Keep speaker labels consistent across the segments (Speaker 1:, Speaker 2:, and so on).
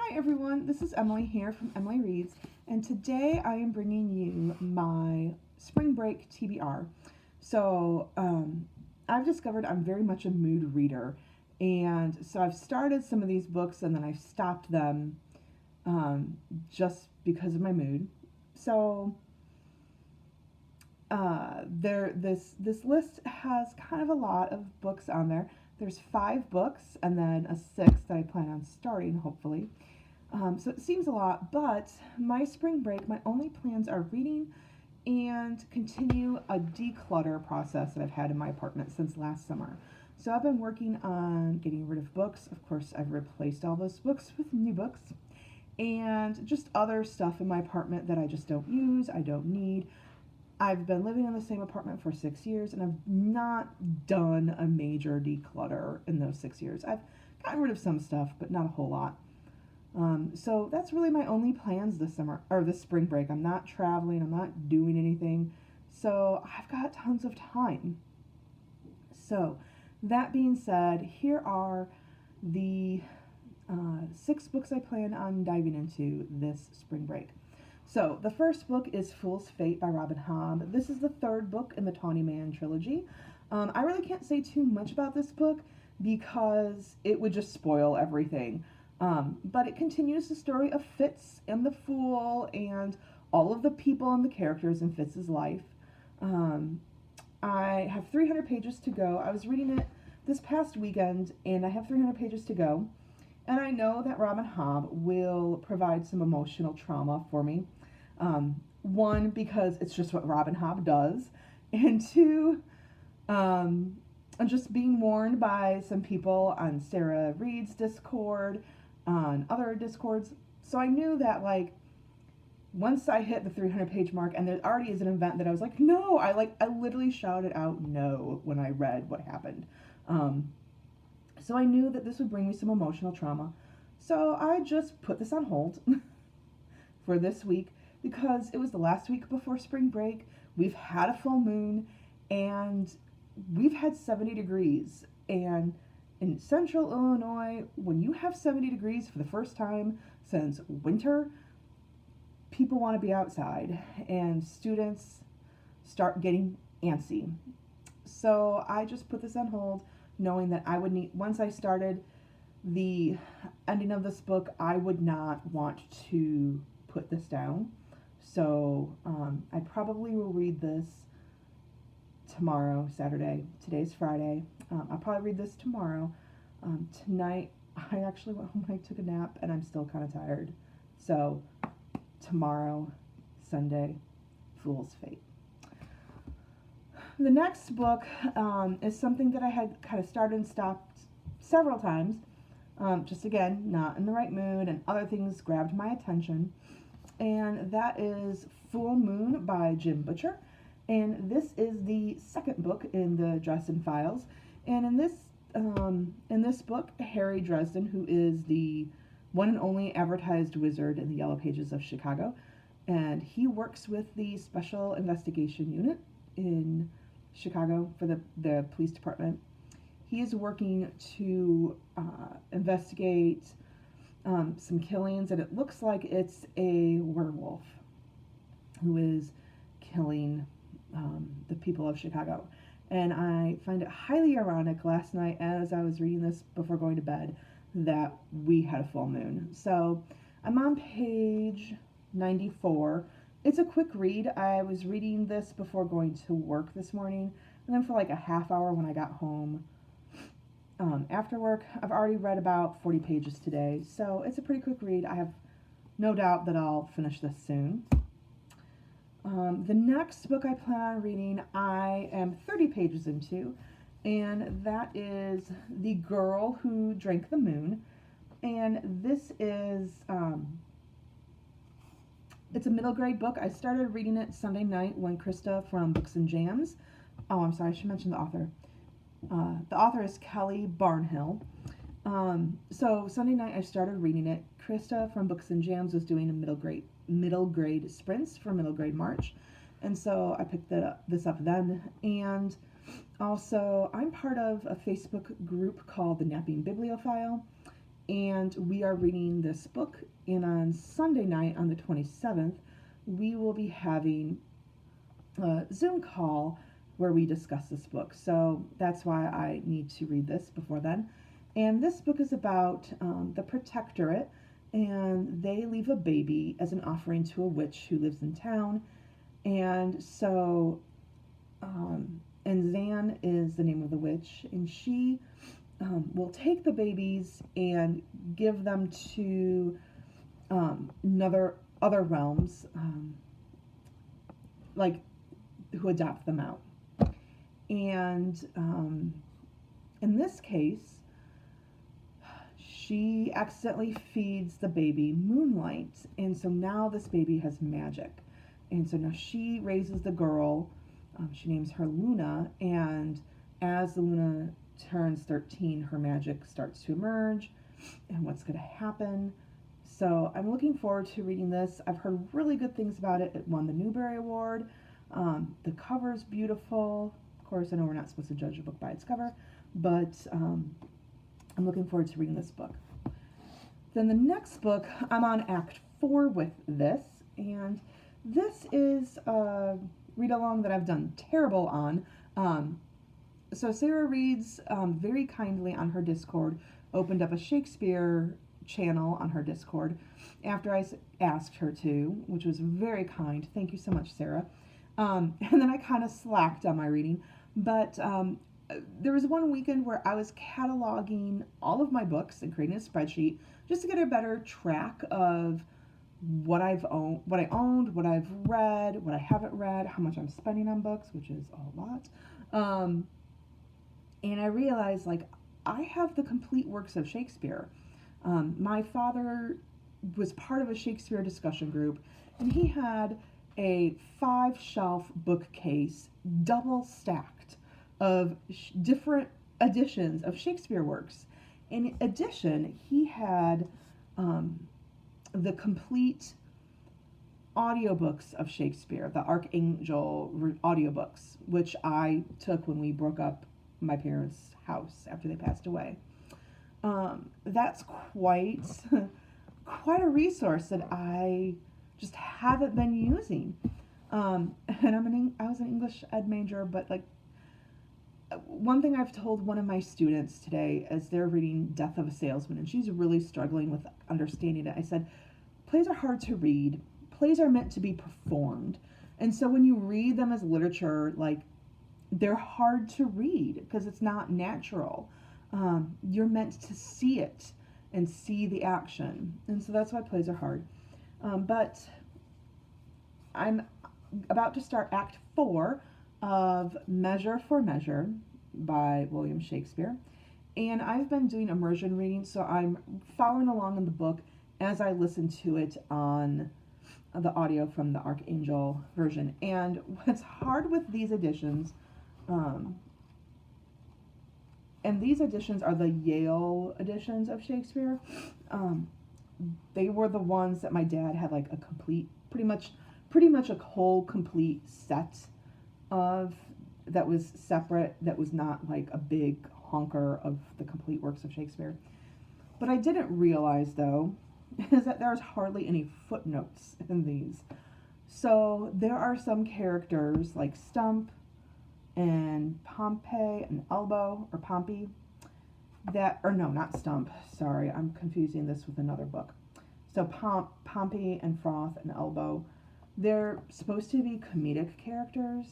Speaker 1: Hi everyone, this is Emily here from Emily Reads, and today I am bringing you my spring break TBR. I've discovered I'm very much a mood reader, and so I've started some of these books and then I've stopped them um, just because of my mood. So this list has kind of a lot of books on there. There's 5 books and then a sixth that I plan on starting, hopefully. So it seems a lot, but my spring break, my only plans are reading and continue a declutter process that I've had in my apartment since last summer. So I've been working on getting rid of books. Of course, I've replaced all those books with new books and just other stuff in my apartment that I just don't use, I don't need. I've been living in the same apartment for 6 years and I've not done a major declutter in those 6 years. I've gotten rid of some stuff, but not a whole lot. So that's really my only plans this summer or this spring break. I'm not traveling, I'm not doing anything. So I've got tons of time. So that being said, here are the 6 books I plan on diving into this spring break. So the first book is Fool's Fate by Robin Hobb. This is the 3rd book in the Tawny Man trilogy. I really can't say too much about this book because it would just spoil everything. But it continues the story of Fitz and the Fool and all of the people and the characters in Fitz's life. I have 300 pages to go. I was reading it this past weekend and I have 300 pages to go. And I know that Robin Hobb will provide some emotional trauma for me. One, because it's just what Robin Hobb does. And two, I'm just being warned by some people on Sarah Reed's Discord, on other Discords. So I knew that, like, once I hit the 300 page mark, and there already is an event that I was like, no, I literally shouted out no when I read what happened. So I knew that this would bring me some emotional trauma. So I just put this on hold for this week because it was the last week before spring break. We've had a full moon and we've had 70 degrees. And in central Illinois, when you have 70 degrees for the first time since winter, people want to be outside and students start getting antsy. So I just put this on hold, knowing that I would need, once I started the ending of this book, I would not want to put this down. So I probably will read this tomorrow, Saturday. Today's Friday. I'll probably read this tomorrow. Tonight, I actually went home and I took a nap and I'm still kind of tired. So tomorrow, Sunday, Fool's Fate. The next book is something that I had kind of started and stopped several times. Just again, not in the right mood, and other things grabbed my attention. And that is Full Moon by Jim Butcher. And this is the 2nd book in the Dresden Files. And in this book, Harry Dresden, who is the one and only advertised wizard in the Yellow Pages of Chicago, and he works with the Special Investigation Unit in Chicago for the police department. He is working to investigate some killings, and it looks like it's a werewolf who is killing the people of Chicago. And I find it highly ironic last night as I was reading this before going to bed that we had a full moon. So I'm on page 94. It's a quick read. I was reading this before going to work this morning, and then for like a half hour when I got home after work. I've already read about 40 pages today, so it's a pretty quick read. I have no doubt that I'll finish this soon. The next book I plan on reading, I am 30 pages into, and that is The Girl Who Drank the Moon. And this is, it's a middle grade book. I started reading it Sunday night when Krista from Books and Jams, oh, I'm sorry, I should mention the author. The author is Kelly Barnhill. So Sunday night I started reading it. Krista from Books and Jams was doing a middle grade sprints for middle grade March, and so I picked this up then. And also I'm part of a Facebook group called the Napping Bibliophile, And we are reading this book, and on Sunday night, on the 27th, we will be having a Zoom call where we discuss this book. So that's why I need to read this before then. And this book is about the Protectorate, and they leave a baby as an offering to a witch who lives in town. And so, and Zan is the name of the witch, and she will take the babies and give them to other realms, like who adopt them out. And in this case, she accidentally feeds the baby moonlight, and so now this baby has magic. And so now she raises the girl. She names her Luna, and as the Luna turns 13, her magic starts to emerge, and what's going to happen. So I'm looking forward to reading this. I've heard really good things about it. It won the Newbery Award. The cover's beautiful. Of course, I know we're not supposed to judge a book by its cover, but I'm looking forward to reading this book. Then the next book, I'm on Act 4 with this, and this is a read-along that I've done terrible on. So Sarah reads very kindly on her Discord, opened up a Shakespeare channel on her Discord after I asked her to, which was very kind. Thank you so much, Sarah. And then I kind of slacked on my reading, but there was one weekend where I was cataloging all of my books and creating a spreadsheet just to get a better track of what I owned, what I've read, what I haven't read, how much I'm spending on books, which is a lot. And I realized, like, I have the complete works of Shakespeare. My father was part of a Shakespeare discussion group, and he had a 5-shelf bookcase, double stacked, of different editions of Shakespeare works. In addition, he had the complete audiobooks of Shakespeare, the Archangel audiobooks, which I took when we broke up my parents' house after they passed away. That's quite a resource that I just haven't been using. And I was an English ed major, but like one thing I've told one of my students today as they're reading Death of a Salesman, and she's really struggling with understanding it, I said, plays are hard to read. Plays are meant to be performed. And so when you read them as literature, like, they're hard to read because it's not natural. You're meant to see it and see the action. And so that's why plays are hard. But I'm about to start Act 4 of Measure for Measure by William Shakespeare. And I've been doing immersion reading, so I'm following along in the book as I listen to it on the audio from the Archangel version. And what's hard with these editions, and these editions are the Yale editions of Shakespeare. They were the ones that my dad had like a complete, pretty much a whole complete set of, that was separate, that was not like a big honker of the complete works of Shakespeare. But I didn't realize, though, is that there's hardly any footnotes in these. So there are some characters like Stump and Pompey and Elbow, or Pompey, that, or no, not Stump, sorry, I'm confusing this with another book. So Pompey and Froth and Elbow, they're supposed to be comedic characters,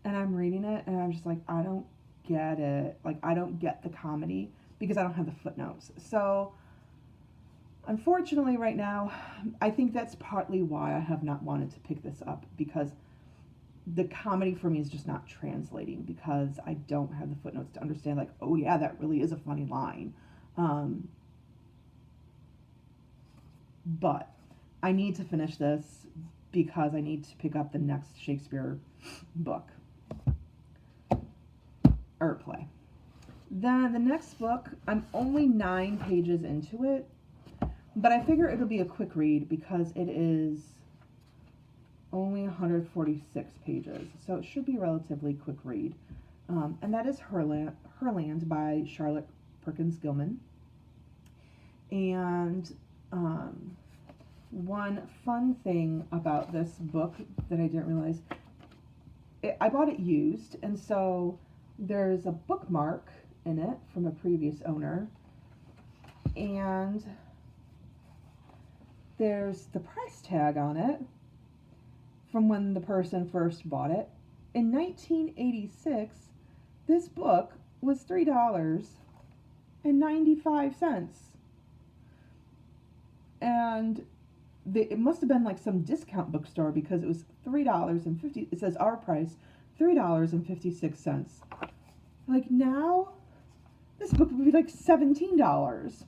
Speaker 1: and I'm reading it and I'm just like, I don't get it. Like, I don't get the comedy because I don't have the footnotes. So unfortunately right now, I think that's partly why I have not wanted to pick this up, because the comedy for me is just not translating, because I don't have the footnotes to understand, like, oh yeah, that really is a funny line. But I need to finish this because I need to pick up the next Shakespeare book or play. Then the next book, I'm only 9 pages into it, but I figure it'll be a quick read because it is only 146 pages, so it should be a relatively quick read. And that is Herland by Charlotte Perkins Gilman. And one fun thing about this book that I didn't realize, I bought it used, and so there's a bookmark in it from a previous owner, and there's the price tag on it from when the person first bought it. In 1986, this book was $3.95. And it must have been like some discount bookstore because it was $3.50. It says our price, $3.56. Like now, this book would be like $17.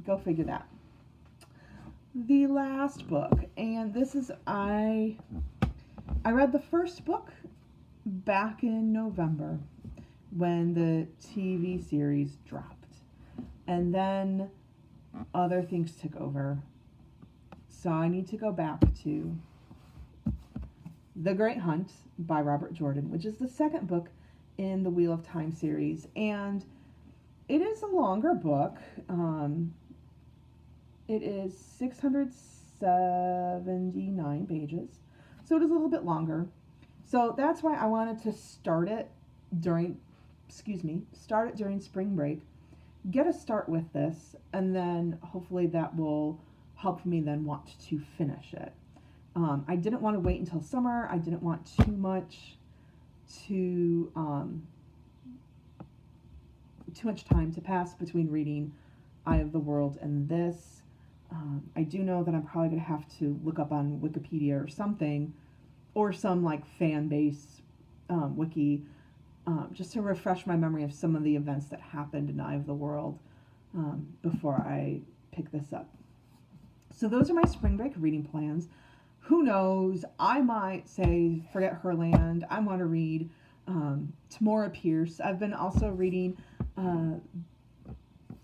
Speaker 1: Go figure that. The last book, and this is I read the first book back in November when the TV series dropped, and then other things took over. So I need to go back to The Great Hunt by Robert Jordan, which is the second book in the Wheel of Time series, and it is a longer book. It is 679 pages, so it is a little bit longer. So that's why I wanted to start it during spring break, get a start with this, and then hopefully that will help me then want to finish it. I didn't want to wait until summer. I didn't want too much time to pass between reading Eye of the World and this. I do know that I'm probably going to have to look up on Wikipedia or something, or some like fan base wiki, just to refresh my memory of some of the events that happened in Eye of the World before I pick this up. So those are my spring break reading plans. Who knows? I might say, forget Herland. I want to read Tamora Pierce. I've been also reading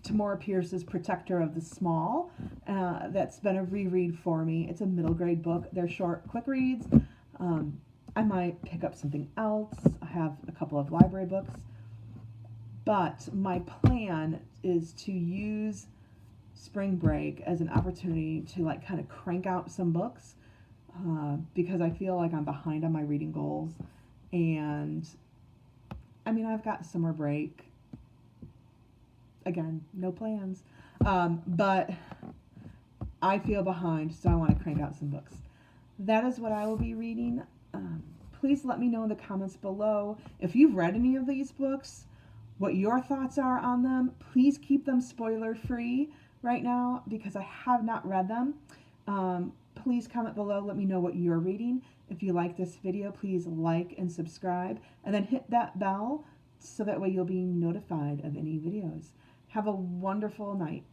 Speaker 1: Tamora Pierce's Protector of the Small. That's been a reread for me. It's a middle grade book. They're short, quick reads. I might pick up something else. I have a couple of library books. But my plan is to use spring break as an opportunity to like kind of crank out some books, because I feel like I'm behind on my reading goals. And I mean, I've got summer break. Again, no plans. But I feel behind, so I want to crank out some books. That is what I will be reading. Please let me know in the comments below if you've read any of these books, what your thoughts are on them. Please keep them spoiler free right now because I have not read them. Please comment below, let me know what you're reading. If you like this video, please like and subscribe, and then hit that bell so that way you'll be notified of any videos. Have a wonderful night.